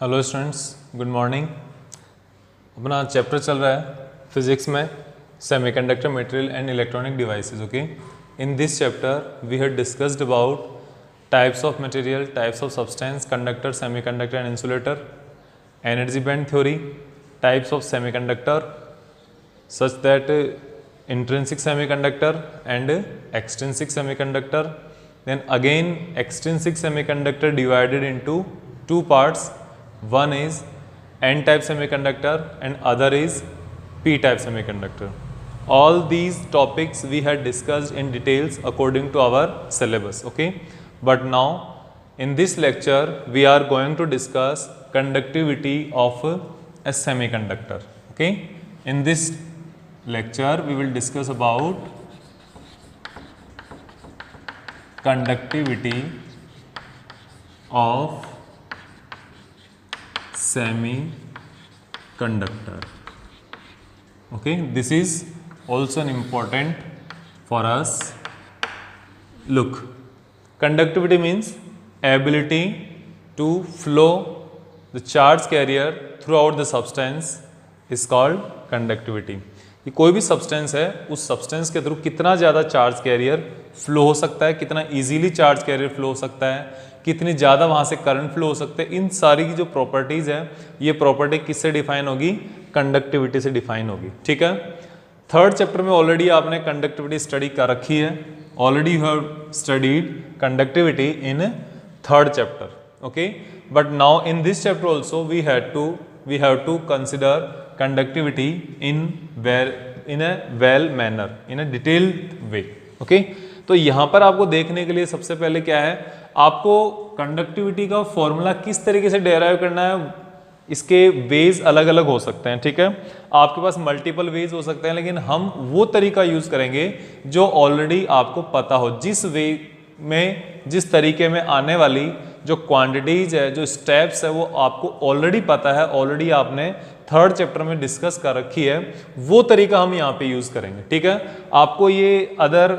Hello students, good morning. अपना chapter चल रहा है फिजिक्स में semiconductor material and electronic devices. Okay, in this chapter we had discussed about types of material, types of substance, conductor, semiconductor and insulator, energy band theory, types of semiconductor such that intrinsic semiconductor and extrinsic semiconductor. Then again extrinsic semiconductor divided into two parts. One is n type semiconductor and other is p type semiconductor. All these topics we had discussed in details according to our syllabus. Okay, but now in this lecture we are going to discuss conductivity of a semiconductor. Okay, in this lecture we will discuss about conductivity of semiconductor. Okay, this is also an important for us. Look, conductivity means ability to flow the charge carrier throughout the substance is called conductivity. कि कोई भी substance है, उस substance के through कितना ज़्यादा charge carrier flow हो सकता है, कितना इजीली चार्ज कैरियर फ्लो हो सकता है, कितनी ज़्यादा वहाँ से करंट फ्लो हो सकता है। इन सारी की जो प्रॉपर्टीज़ है, ये प्रॉपर्टी किससे डिफाइन होगी? कंडक्टिविटी से डिफाइन होगी। ठीक है, थर्ड चैप्टर में ऑलरेडी आपने कंडक्टिविटी स्टडी कर रखी है। Already you have studied conductivity in third chapter. Okay, but now in this chapter also we have to consider conductivity in a well manner, in a detailed way. Okay, तो यहाँ पर आपको देखने के लिए सबसे पहले क्या है, आपको कंडक्टिविटी का फॉर्मूला किस तरीके से डेराइव करना है। इसके वेज अलग अलग हो सकते हैं। ठीक है, आपके पास मल्टीपल वेज हो सकते हैं, लेकिन हम वो तरीका यूज करेंगे जो ऑलरेडी आपको पता हो। जिस वे में, जिस तरीके में आने वाली जो क्वांटिटीज है, जो स्टेप्स है, वो आपको ऑलरेडी पता है, ऑलरेडी आपने थर्ड चैप्टर में डिस्कस कर रखी है, वो तरीका हम यहाँ पे यूज करेंगे। ठीक है, आपको ये अदर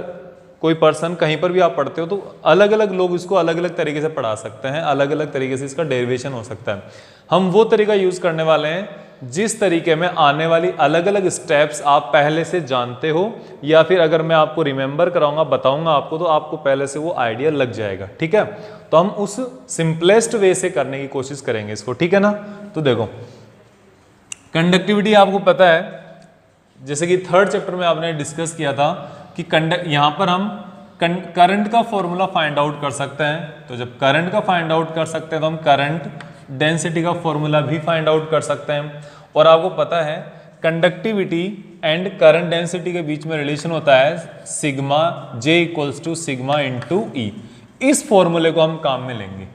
कोई पर्सन कहीं पर भी आप पढ़ते हो तो अलग अलग लोग इसको अलग अलग तरीके से पढ़ा सकते हैं, अलग अलग तरीके से इसका डेरिवेशन हो सकता है। हम वो तरीका यूज करने वाले हैं जिस तरीके में आने वाली अलग अलग स्टेप्स आप पहले से जानते हो, या फिर अगर मैं आपको रिमेंबर कराऊंगा, बताऊंगा आपको, तो आपको पहले से वो आइडिया लग जाएगा। ठीक है, तो हम उस सिंपलेस्ट वे से करने की कोशिश करेंगे इसको। ठीक है ना, तो देखो कंडक्टिविटी आपको पता है, जैसे कि थर्ड चैप्टर में आपने डिस्कस किया था कि यहाँ पर हम करंट का फॉर्मूला फाइंड आउट कर सकते हैं। तो जब करंट का फाइंड आउट कर सकते हैं तो हम करंट डेंसिटी का फॉर्मूला भी फाइंड आउट कर सकते हैं। और आपको पता है कंडक्टिविटी एंड करंट डेंसिटी के बीच में रिलेशन होता है sigma J equals to sigma into E. इस फॉर्मूले को हम काम में लेंगे।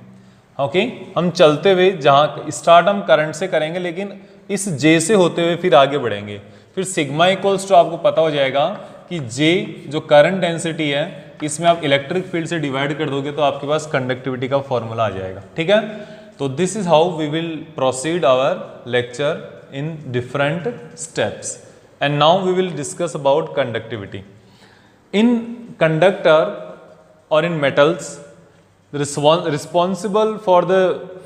ओके, हम चलते हुए जहाँ स्टार्ट हम करंट से करेंगे, लेकिन इस जे से होते हुए फिर आगे बढ़ेंगे। फिर सिग्मा इक्वल्स टू आपको पता हो जाएगा कि जे जो करंट डेंसिटी है, इसमें आप इलेक्ट्रिक फील्ड से डिवाइड कर दोगे तो आपके पास कंडक्टिविटी का फॉर्मूला आ जाएगा। ठीक है, तो this is how we will proceed our lecture in different steps. And now we will discuss about conductivity in conductor और in metals. Responsible for the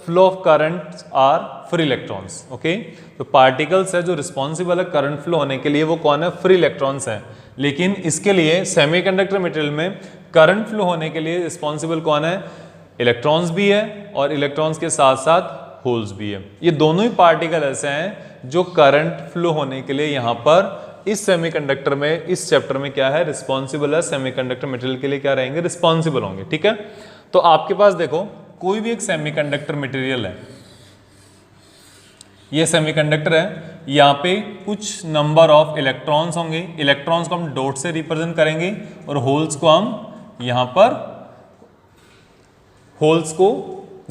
flow of current are free electrons. Okay, तो particles है जो responsible है current flow होने के लिए, वो कौन है? फ्री इलेक्ट्रॉन्स है। लेकिन इसके लिए सेमीकंडक्टर मटेरियल में करंट फ्लो होने के लिए रिस्पॉन्सिबल कौन है? इलेक्ट्रॉन्स भी है और इलेक्ट्रॉन्स के साथ साथ होल्स भी है। ये दोनों ही पार्टिकल ऐसे हैं जो करंट फ्लो होने के लिए यहाँ पर इस सेमीकंडक्टर में, इस चैप्टर में क्या है? रिस्पॉन्सिबल है। सेमीकंडक्टर मटेरियल के लिए क्या रहेंगे? रिस्पॉन्सिबल होंगे। ठीक है, तो आपके पास देखो कोई भी एक सेमीकंडक्टर मटेरियल है, ये सेमीकंडक्टर है, यहाँ पे कुछ नंबर ऑफ इलेक्ट्रॉन्स होंगे। इलेक्ट्रॉन्स को हम डॉट से रिप्रेजेंट करेंगे और होल्स को हम यहाँ पर होल्स को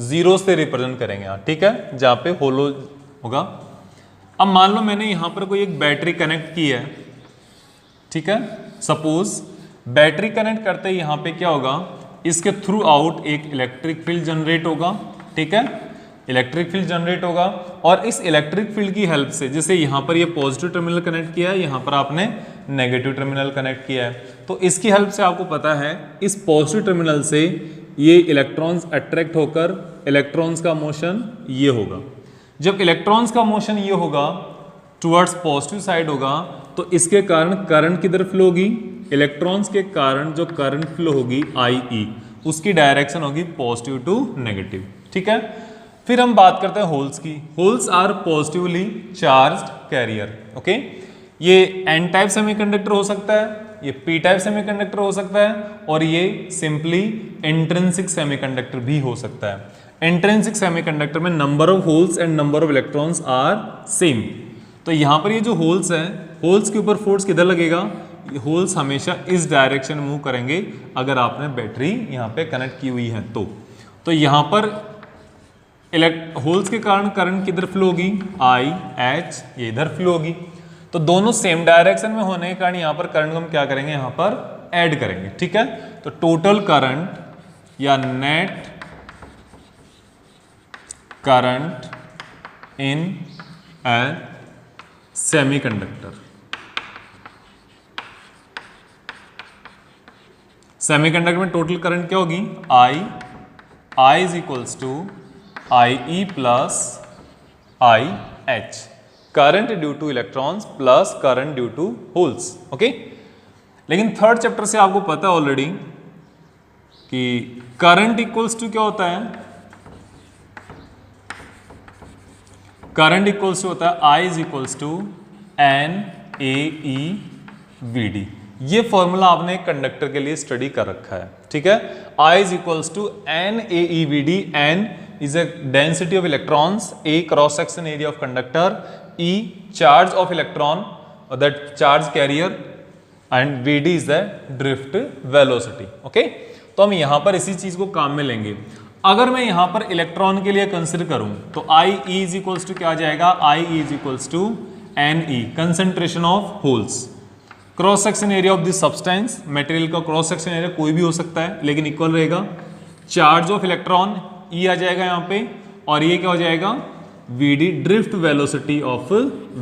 जीरो से रिप्रेजेंट करेंगे यहाँ। ठीक है, जहाँ पे होलो होगा। अब मान लो मैंने यहाँ पर कोई एक बैटरी कनेक्ट की है। ठीक है, सपोज बैटरी कनेक्ट करते ही यहाँ पे क्या होगा? इसके थ्रू आउट एक इलेक्ट्रिक फील्ड जनरेट होगा। ठीक है, इलेक्ट्रिक फील्ड जनरेट होगा और इस इलेक्ट्रिक फील्ड की हेल्प से, जैसे यहाँ पर ये पॉजिटिव टर्मिनल कनेक्ट किया है, यहाँ पर आपने नेगेटिव टर्मिनल कनेक्ट किया है, तो इसकी हेल्प से आपको पता है इस पॉजिटिव टर्मिनल से ये इलेक्ट्रॉन्स अट्रैक्ट होकर इलेक्ट्रॉन्स का मोशन ये होगा। जब इलेक्ट्रॉन्स का मोशन ये होगा टुवर्ड्स पॉजिटिव साइड होगा तो इसके कारण करंट किधर फ्लो होगी, इलेक्ट्रॉन्स के कारण जो करंट फ्लो होगी IE उसकी डायरेक्शन होगी पॉजिटिव टू नेगेटिव। ठीक है, फिर हम बात करते हैं होल्स की। Holes are positively charged carrier. Okay, ये N टाइप सेमीकंडक्टर हो सकता है, ये P टाइप सेमीकंडक्टर हो सकता है और ये सिंपली इंट्रिंसिक सेमीकंडक्टर भी हो सकता है। इंट्रिंसिक सेमीकंडक्टर में number of holes and number of electrons are same. तो यहाँ पर ये जो होल्स हैं, होल्स के ऊपर फोर्स किधर लगेगा, होल्स हमेशा इस डायरेक्शन मूव करेंगे अगर आपने बैटरी यहाँ पे कनेक्ट की हुई है तो यहाँ पर होल्स के कारण करंट किधर फ्लो होगी, IH, ये इधर फ्लो होगी। तो दोनों सेम डायरेक्शन में होने के कारण यहाँ पर करंट को हम क्या करेंगे, यहाँ पर ऐड करेंगे। ठीक है, तो टोटल करंट या net current in a semiconductor, semiconductor में टोटल करंट क्या होगी, I is equals to IE plus IH, current due to electrons plus current due to holes. Okay, लेकिन थर्ड चैप्टर से आपको पता है ऑलरेडी कि करंट इक्वल्स टू क्या होता है, करंट इक्वल्स टू होता है I is equals to NAEVD। ये फॉर्मूला आपने कंडक्टर के लिए स्टडी कर रखा है। ठीक है, I is equals to NAEVD। N is a density of electrons, A cross section area of conductor, E charge of electron or that charge carrier and VD is the drift velocity. Okay, तो हम यहाँ पर इसी चीज को काम में लेंगे। अगर मैं यहाँ पर इलेक्ट्रॉन के लिए कंसिडर करूं तो IE इज इक्वल्स टू क्या आ जाएगा, IE is equals to NE, concentration of holes, cross section area of this substance, material का क्रॉस सेक्शन एरिया कोई भी हो सकता है लेकिन इक्वल रहेगा, चार्ज ऑफ इलेक्ट्रॉन E आ जाएगा यहाँ पे, और ये क्या हो जाएगा, VD, drift velocity of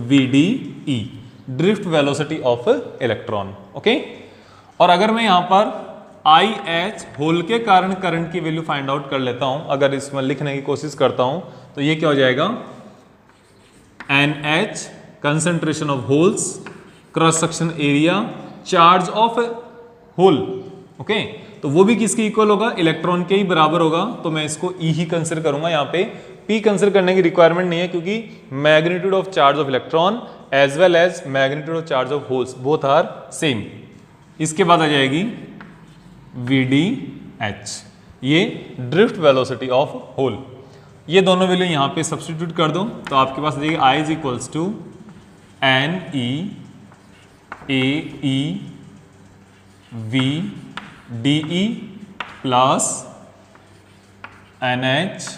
VDE, drift velocity of electron. Okay, और अगर मैं यहाँ पर IH होल के कारण करंट की वैल्यू फाइंड आउट कर लेता हूं, अगर इसमें लिखने की कोशिश करता हूं तो ये क्या हो जाएगा, NH concentration of holes, cross section area, charge of hole. Okay, तो वो भी किसके इक्वल होगा, इलेक्ट्रॉन के ही बराबर होगा। तो मैं इसको E ही कंसिडर करूंगा, यहाँ पे P कंसिडर करने की रिक्वायरमेंट नहीं है क्योंकि magnitude of charge of electron as well as magnitude of charge of holes both are same. इसके बाद आ जाएगी VDH, ये ड्रिफ्ट वेलोसिटी ऑफ होल। ये दोनों वैल्यू यहाँ पे सब्स्टिट्यूट कर दो तो आपके पास आ जाएगी I is equals to NEAEVDE plus NHAEVDH।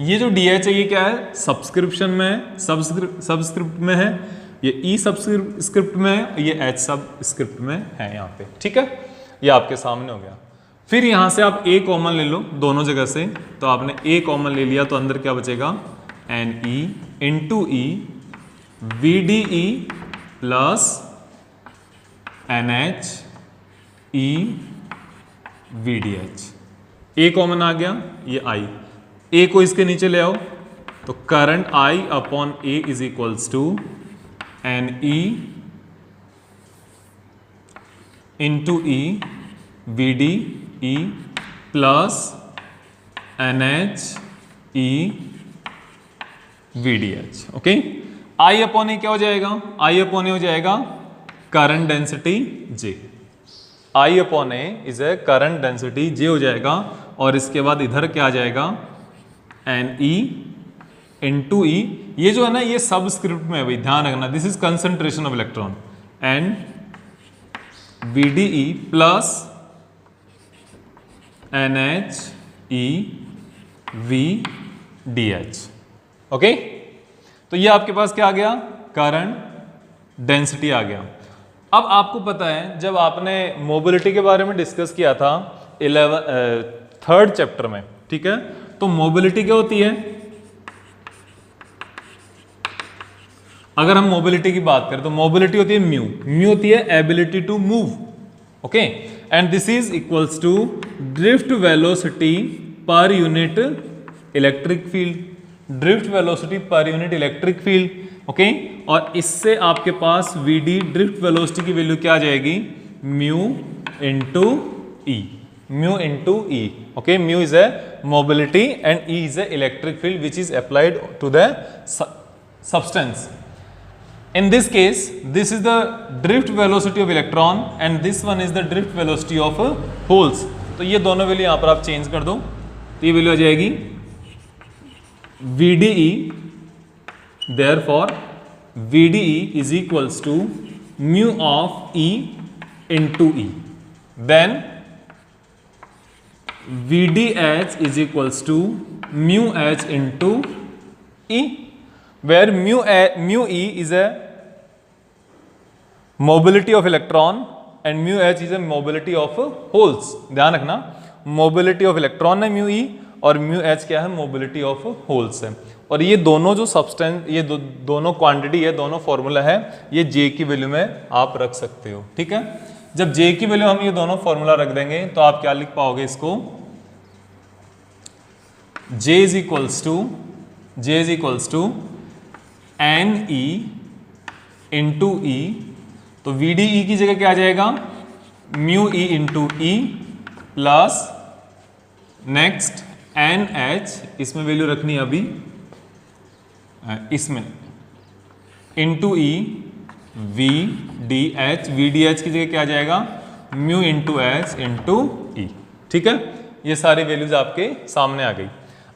ये जो DH है ये क्या है, सब्सक्रिप्शन में है, सबस्क्रिप्ट में है, ये E सबस्क्रिप्ट में है, ये H सबस्क्रिप्ट में है यहाँ पे। ठीक है, ये आपके सामने हो गया। फिर यहाँ से आप A कॉमन ले लो दोनों जगह से, तो आपने A कॉमन ले लिया तो अंदर क्या बचेगा, NE into E VDE plus NHEVDH। A common आ गया, ये I, A को इसके नीचे ले आओ तो current I upon A is equals to NE into E VDE plus NHEVDH। Okay, I upon A क्या हो जाएगा, I अपॉन ए हो जाएगा current density J, I upon A is a current density J हो जाएगा, और इसके बाद इधर क्या आ जाएगा NE इंटू E। ये जो है ना ये सबस्क्रिप्ट में है भाई, ध्यान रखना, this is concentration of electron, and VDE plus NHEVDH। Okay, तो ये आपके पास क्या आ गया, करंट डेंसिटी आ गया। अब आपको पता है जब आपने मोबिलिटी के बारे में डिस्कस किया था थर्ड चैप्टर में, ठीक है, तो मोबिलिटी क्या होती है, अगर हम मोबिलिटी की बात करें तो मोबिलिटी होती है म्यू, म्यू होती है ability to move. Okay, and this is equals to drift velocity per unit electric field, drift velocity per unit electric field, okay. और इससे आपके पास वीडी ड्रिफ्ट वेलोसिटी की वैल्यू क्या आ जाएगी, mu into E, mu into E, okay. Mu is a mobility and E is a electric field which is applied to the substance. In this case, this is the drift velocity of electron and this one is the drift velocity of holes. तो ये दोनों value यहाँ पर आप change कर दो, तो ये वैल्यू आ जाएगी VDE, therefore VDE is equals to mu of E into E. Then VDH is equals to mu H into E, where mu E is a mobility of electron and mu H is a mobility of holes. ध्यान रखना, mobility of electron है mu E और mu H क्या है, mobility of holes है। और ये दोनों जो सब्सटेंस, ये दोनों क्वांटिटी है, दोनों फॉर्मूला है, ये J की वैल्यू में आप रख सकते हो, ठीक है। जब J की वैल्यू हम ये दोनों फॉर्मूला रख देंगे तो आप क्या लिख पाओगे इसको, J is equals to NE into E, तो VDE की जगह क्या आ जाएगा, mu E into E plus next NH, इसमें वैल्यू रखनी है अभी, इसमें इंटू E VDH, VDH की जगह क्या आ जाएगा, mu into H into E, ठीक है। ये सारी वैल्यूज आपके सामने आ गई।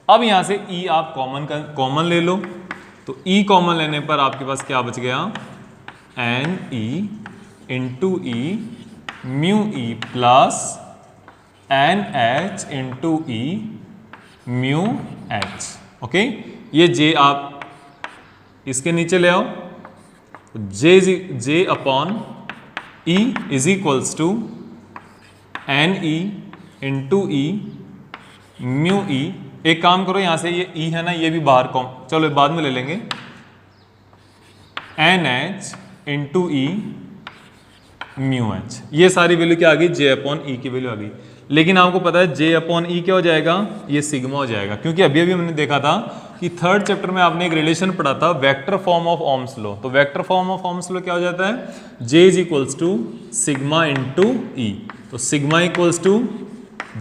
अब यहां से E आप कॉमन ले लो, तो E कॉमन लेने पर आपके पास क्या बच गया, NE into E mu E plus NH into E mu H, okay. ये J आप इसके नीचे ले आओ, J upon E is equals to NE into E mu E। एक काम करो, यहां से ये E है ना, ये भी बाहर कॉम, चलो बाद में ले लेंगे, NH into E mu H। ये सारी वैल्यू क्या आ गई, J अपॉन E की वैल्यू आ गई। लेकिन आपको पता है J अपॉन E क्या हो जाएगा, ये सिग्मा हो जाएगा, क्योंकि अभी हमने देखा था कि थर्ड चैप्टर में आपने एक रिलेशन पढ़ा था, vector form of Ohm's law. तो vector form of Ohm's law क्या हो जाता है, J is equals to sigma into E, तो sigma equals to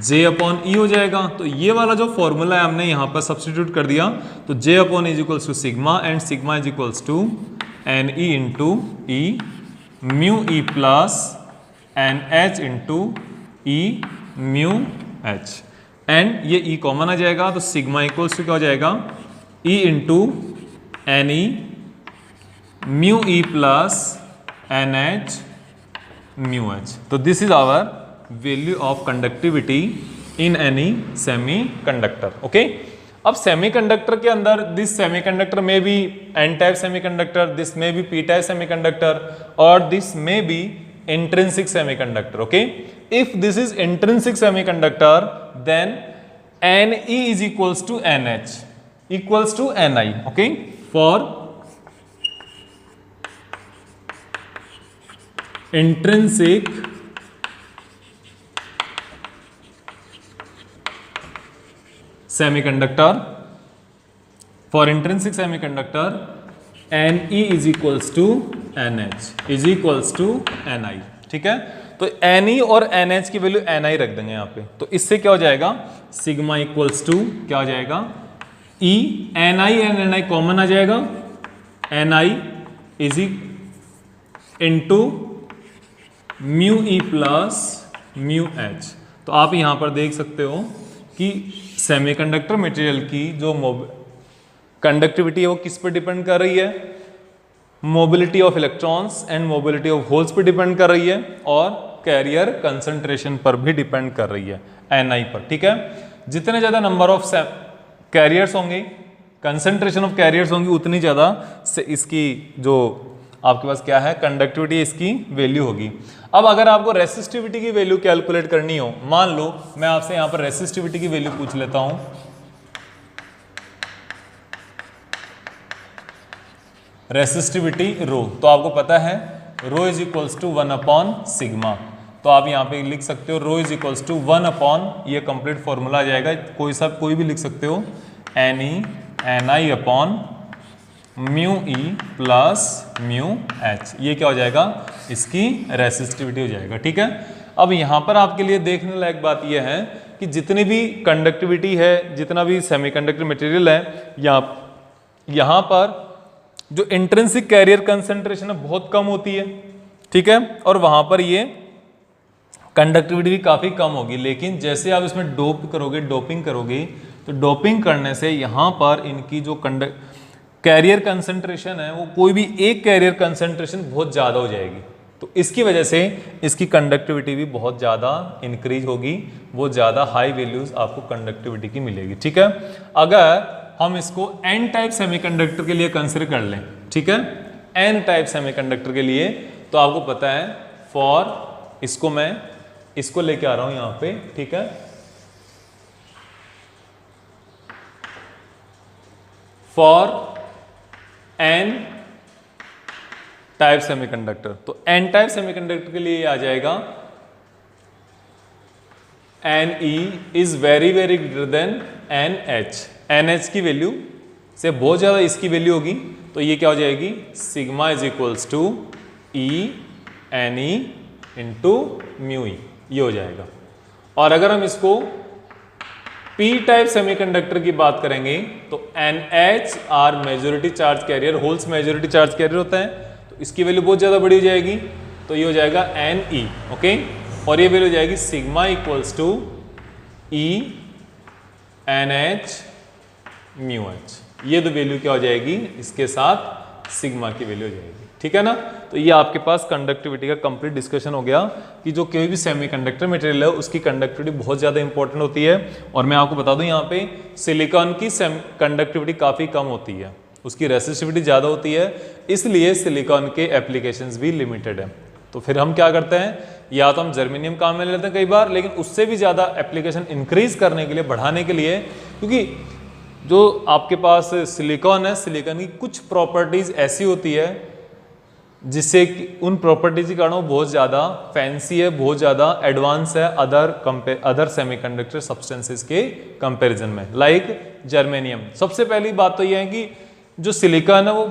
J upon E हो जाएगा। तो ये वाला जो फॉर्मूला है हमने यहाँ पर सब्सटीट्यूट कर दिया, तो J upon is equals to sigma and sigma is equals to NE into E mu E plus NH into E mu H, and ये E कॉमन आ जाएगा, तो सिग्मा इक्वल्स टू क्या हो जाएगा, E into NE mu E plus NH mu H। तो this is our value of conductivity in any semiconductor, okay. अब semiconductor के अंदर, दिस सेमीकंडक्टर में be N type semiconductor, this में बी पी टाइप सेमीकंडक्टर, और this में be intrinsic semiconductor, okay. If this is intrinsic semiconductor then NE is equals to NH equals to NI, okay, for intrinsic semiconductor, for intrinsic semiconductor NE is equals to NH is equals to NI, ठीक है। तो NE और NH की value NI रख देंगे यहाँ पे, तो इससे क्या हो जाएगा, सिग्मा इक्वल्स टू क्या हो जाएगा, E NI and NI common आ जाएगा, NI is into mu E plus mu H। तो आप यहाँ पर देख सकते हो कि सेमीकंडक्टर मटेरियल की जो कंडक्टिविटी है वो किस पर डिपेंड कर रही है, mobility of electrons and mobility of holes पर डिपेंड कर रही है, और कैरियर कंसंट्रेशन पर भी डिपेंड कर रही है, NI पर, ठीक है। जितने ज़्यादा नंबर ऑफ कैरियर्स होंगे, कंसंट्रेशन ऑफ कैरियर्स होंगी, उतनी ज़्यादा से इसकी जो आपके पास क्या है, कंडक्टिविटी, इसकी वैल्यू होगी। अब अगर आपको रेसिस्टिविटी की वैल्यू कैलकुलेट करनी हो, मान लो मैं आपसे यहाँ पर रेसिस्टिविटी की वैल्यू पूछ लेता हूँ, रेसिस्टिविटी रो, तो आपको पता है rho is equals to 1 upon sigma. तो आप यहाँ पे लिख सकते हो rho is equals to 1 upon, ये कंप्लीट फॉर्मूला आ जाएगा, कोई भी लिख सकते हो, NI upon mu E plus mu H, ये क्या हो जाएगा, इसकी रेसिस्टिविटी हो जाएगा। ठीक है, अब यहाँ पर आपके लिए देखने लायक बात यह है कि जितनी भी कंडक्टिविटी है, जितना भी सेमीकंडक्टर मटेरियल है, यहाँ पर जो इंट्रिंसिक कैरियर कंसंट्रेशन है बहुत कम होती है। ठीक है, और वहाँ पर ये कंडक्टिविटी भी काफ़ी कम होगी। लेकिन जैसे आप इसमें डोपिंग करोगे तो डोपिंग करने से यहाँ पर इनकी जो कैरियर कंसंट्रेशन है, वो कोई भी एक कैरियर कंसंट्रेशन बहुत ज़्यादा हो जाएगी, तो इसकी वजह से इसकी कंडक्टिविटी भी बहुत ज़्यादा इंक्रीज होगी, वो ज़्यादा हाई वैल्यूज आपको कंडक्टिविटी की मिलेगी। ठीक है, अगर हम इसको एन टाइप सेमीकंडक्टर के लिए कंसिडर कर लें, ठीक है, एन टाइप सेमीकंडक्टर के लिए, तो आपको पता है फॉर, इसको मैं इसको लेके आ रहा हूं यहां पे। ठीक है, फॉर एन टाइप सेमीकंडक्टर, तो एन टाइप सेमीकंडक्टर के लिए आ जाएगा NE is very very greater than NH, NH की वैल्यू से बहुत ज्यादा इसकी वैल्यू होगी, तो ये क्या हो जाएगी, sigma is equals to E NE into mu E, ये हो जाएगा। और अगर हम इसको P टाइप सेमीकंडक्टर की बात करेंगे तो NH are majority charge carrier, holes majority charge carrier होता है, तो इसकी वैल्यू बहुत ज़्यादा बड़ी हो जाएगी, तो ये हो जाएगा NE, ओके, और ये वैल्यू हो जाएगी sigma equals to E NH mu H, ये तो वैल्यू क्या हो जाएगी, इसके साथ सिग्मा की वैल्यू हो जाएगी। ठीक है ना, तो ये आपके पास कंडक्टिविटी का कंप्लीट डिस्कशन हो गया कि जो कोई भी सेमीकंडक्टर मटेरियल है उसकी कंडक्टिविटी बहुत ज़्यादा इंपॉर्टेंट होती है। और मैं आपको बता दूं यहाँ पे सिलिकॉन की कंडक्टिविटी काफ़ी कम होती है, उसकी रेसिस्टिविटी ज़्यादा होती है, इसलिए सिलिकॉन के एप्लीकेशंस भी लिमिटेड है। तो फिर हम क्या करते हैं, या तो हम जर्मेनियम काम में लेते हैं कई बार, लेकिन उससे भी ज़्यादा एप्लीकेशन इंक्रीज करने के लिए, बढ़ाने के लिए, क्योंकि जो आपके पास सिलिकॉन है, सिलिकॉन की कुछ प्रॉपर्टीज़ ऐसी होती है जिससे उन प्रॉपर्टीज के कारण वो बहुत ज़्यादा फैंसी है, बहुत ज़्यादा एडवांस है अदर सेमीकंडक्टर सब्सटेंसेस के कंपैरिजन में, लाइक जर्मेनियम। सबसे पहली बात तो ये है कि जो सिलिकॉन है वो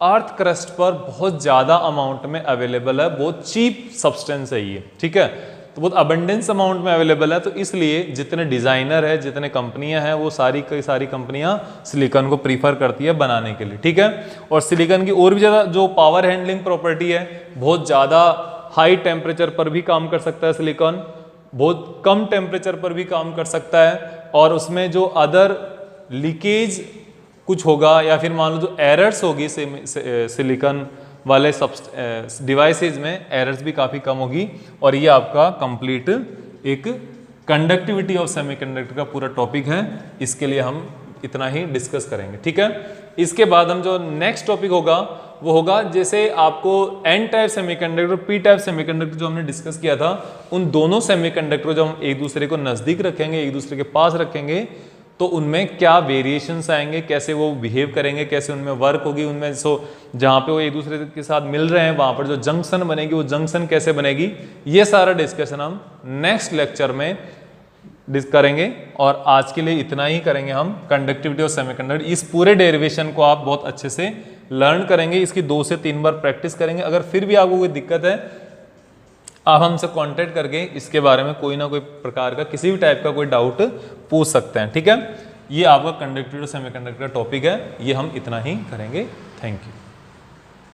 अर्थ क्रस्ट पर बहुत ज़्यादा अमाउंट में अवेलेबल है, बहुत चीप सब्सटेंस है ये। ठीक है, तो बहुत अबंडेंस अमाउंट में अवेलेबल है, तो इसलिए जितने डिज़ाइनर है, जितने कंपनियां हैं, वो सारी कंपनियां सिलिकॉन को प्रीफर करती है बनाने के लिए। ठीक है, और सिलिकॉन की और भी ज़्यादा जो पावर हैंडलिंग प्रॉपर्टी है, बहुत ज़्यादा हाई टेम्परेचर पर भी काम कर सकता है सिलिकॉन, बहुत कम टेम्परेचर पर भी काम कर सकता है, और उसमें जो अदर लीकेज कुछ होगा या फिर मान लो जो एरर्स होगी सिलिकॉन वाले डिवाइसेज में, एरर्स भी काफ़ी कम होगी। और ये आपका कंप्लीट एक कंडक्टिविटी ऑफ सेमीकंडक्टर का पूरा टॉपिक है, इसके लिए हम इतना ही डिस्कस करेंगे। ठीक है, इसके बाद हम जो नेक्स्ट टॉपिक होगा वो होगा, जैसे आपको एन टाइप सेमीकंडक्टर और पी टाइप सेमीकंडक्टर जो हमने डिस्कस किया था, उन दोनों सेमीकंडक्टर जो हम एक दूसरे को नज़दीक रखेंगे, एक दूसरे के पास रखेंगे, तो उनमें क्या वेरिएशंस आएंगे, कैसे वो बिहेव करेंगे, कैसे उनमें वर्क होगी, उनमें जहाँ पे वो एक दूसरे के साथ मिल रहे हैं वहाँ पर जो जंक्शन बनेगी, वो जंक्शन कैसे बनेगी, ये सारा डिस्कशन हम नेक्स्ट लेक्चर में करेंगे। और आज के लिए इतना ही करेंगे हम कंडक्टिविटी ऑफ सेमीकंडक्टर। इस पूरे डेरिवेशन को आप बहुत अच्छे से लर्न करेंगे, इसकी 2 से 3 बार प्रैक्टिस करेंगे। अगर फिर भी आपको कोई दिक्कत है, आप हमसे कांटेक्ट करके इसके बारे में कोई ना कोई प्रकार का किसी भी टाइप का कोई डाउट पूछ सकते हैं। ठीक है, ये आपका कंडक्टिविटी ऑफ सेमीकंडक्टर का टॉपिक है, ये हम इतना ही करेंगे। Thank you.